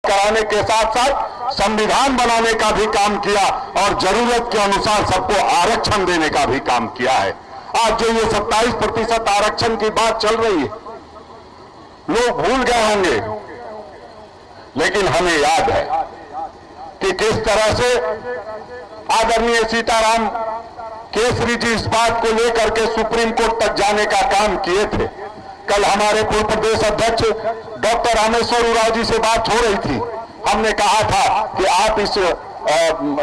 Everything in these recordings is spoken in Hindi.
कराने के साथ साथ संविधान बनाने का भी काम किया और जरूरत के अनुसार सबको आरक्षण देने का भी काम किया है। आज जो ये 27% आरक्षण की बात चल रही है, लोग भूल गए होंगे, लेकिन हमें याद है कि किस तरह से आदरणीय सीताराम केसरी जी इस बात को लेकर के सुप्रीम कोर्ट तक जाने का काम किए थे। कल हमारे पूर्व प्रदेश अध्यक्ष डॉक्टर रामेश्वर उरांव जी से बात हो रही थी। हमने कहा था कि आप इस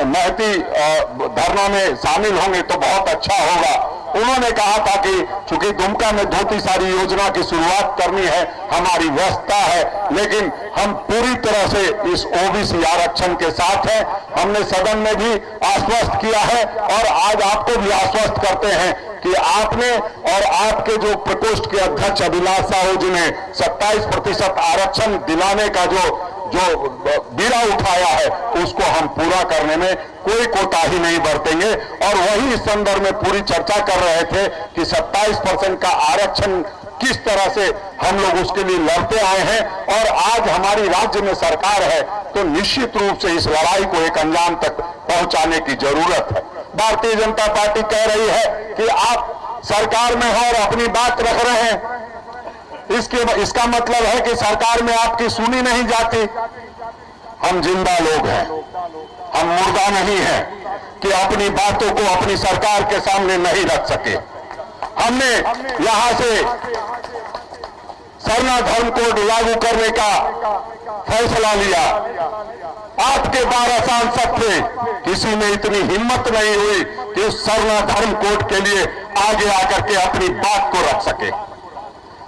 महती धरना में शामिल होंगे तो बहुत अच्छा होगा। उन्होंने कहा था कि चूंकि दुमका में धोती सारी योजना की शुरुआत करनी है, हमारी व्यस्तता है, लेकिन हम पूरी तरह से इस ओबीसी आरक्षण के साथ हैं। हमने सदन में भी आश्वस्त किया है और आज आपको भी आश्वस्त करते हैं कि आपने और आपके जो प्रकोष्ठ के अध्यक्ष अभिलाष साहू जी ने 27% आरक्षण दिलाने का जो बीड़ा उठाया है, उसको हम पूरा करने में कोई कोताही नहीं बरतेंगे। और वही इस संदर्भ में पूरी चर्चा कर रहे थे कि 27% का आरक्षण किस तरह से हम लोग उसके लिए लड़ते आए हैं और आज हमारी राज्य में सरकार है, तो निश्चित रूप से इस लड़ाई को एक अंजाम तक पहुंचाने की जरूरत है। भारतीय जनता पार्टी कह रही है कि आप सरकार में हैं और अपनी बात रख रहे हैं, इसका मतलब है कि सरकार में आपकी सुनी नहीं जाती। हम जिंदा लोग हैं, हम मुर्दा नहीं हैं कि अपनी बातों को अपनी सरकार के सामने नहीं रख सके। हमने यहां से सरना धर्म कोड लागू करने का फैसला लिया। आपके 12 सांसद थे, किसी में इतनी हिम्मत नहीं हुई कि उस सरना धर्म कोड के लिए आगे आकर के अपनी बात को रख सके।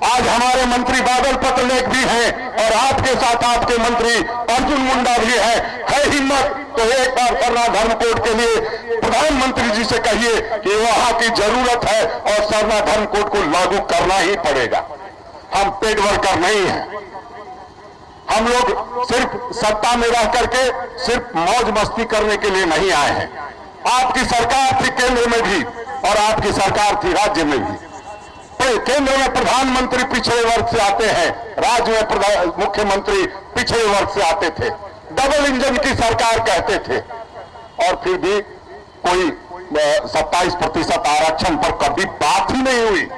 आज हमारे मंत्री बादल पत्रलेख भी हैं और आपके साथ आपके मंत्री अर्जुन मुंडा भी है हिम्मत तो एक बार सरना धर्म कोड के लिए प्रधानमंत्री जी से कहिए कि वहां की जरूरत है और सरना धर्म कोड को लागू करना ही पड़ेगा। हम पेड वर्कर नहीं हैं, हम लोग सिर्फ सत्ता में रह करके सिर्फ मौज मस्ती करने के लिए नहीं आए हैं। आपकी सरकार थी केंद्र में भी और आपकी सरकार थी राज्य में भी। केंद्र में प्रधानमंत्री पिछड़े वर्ग से आते हैं, राज्य में मुख्यमंत्री पिछड़े वर्ग से आते थे, डबल इंजन की सरकार कहते थे और फिर भी कोई 27% आरक्षण पर कभी बात ही नहीं हुई।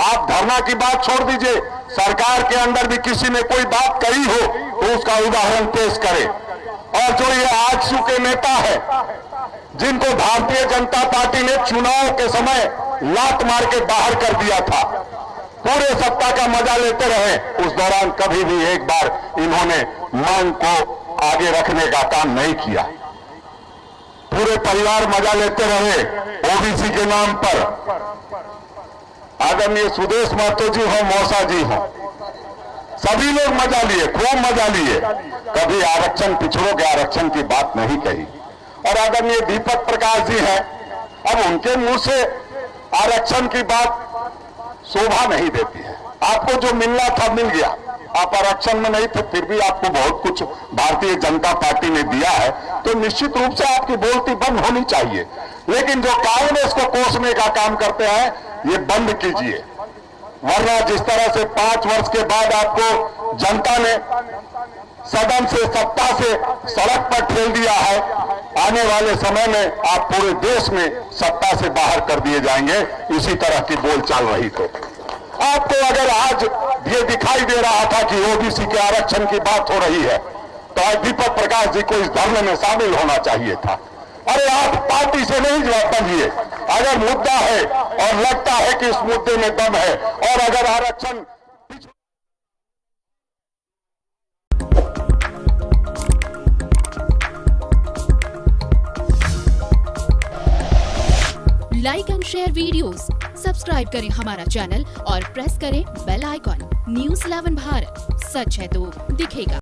आप धरना की बात छोड़ दीजिए, सरकार के अंदर भी किसी ने कोई बात कही हो तो उसका उदाहरण पेश करे। और जो ये आजसू के नेता है, जिनको भारतीय जनता पार्टी ने चुनाव के समय लात मार के बाहर कर दिया था, पूरे सत्ता का मजा लेते रहे, उस दौरान कभी भी एक बार इन्होंने मांग को आगे रखने का काम नहीं किया। पूरे परिवार मजा लेते रहे ओबीसी के नाम पर। आदरणीय सुदेश महतो जी हो, मौसा जी हो, सभी लोग मजा लिए, खूब मजा लिए, कभी आरक्षण पिछड़ों के आरक्षण की बात नहीं कही। और आदरणीय दीपक प्रकाश जी हैं, अब उनके मुंह से आरक्षण की बात शोभा नहीं देती है। आपको जो मिलना था मिल गया, आप आरक्षण में नहीं थे, फिर भी आपको बहुत कुछ भारतीय जनता पार्टी ने दिया है, तो निश्चित रूप से आपकी बोलती बंद होनी चाहिए। लेकिन जो कांग्रेस को कोसने का काम करते हैं, ये बंद कीजिए, वरना जिस तरह से 5 वर्ष के बाद आपको जनता ने सदन से, सत्ता से सड़क पर ठेल दिया है, आने वाले समय में आप पूरे देश में सत्ता से बाहर कर दिए जाएंगे इसी तरह की बोल चल रही। तो आपको अगर आज ये दिखाई दे रहा था कि ओबीसी के आरक्षण की बात हो रही है, तो आज दीपक प्रकाश जी को इस धरने में शामिल होना चाहिए था। अरे आप पार्टी से नहीं बनिए, अगर मुद्दा है और लगता है कि इस मुद्दे में दम है और अगर आरक्षण like and share videos, subscribe करें हमारा चैनल और प्रेस करें बेल आइकॉन। न्यूज़ 11 भारत, सच है तो दिखेगा।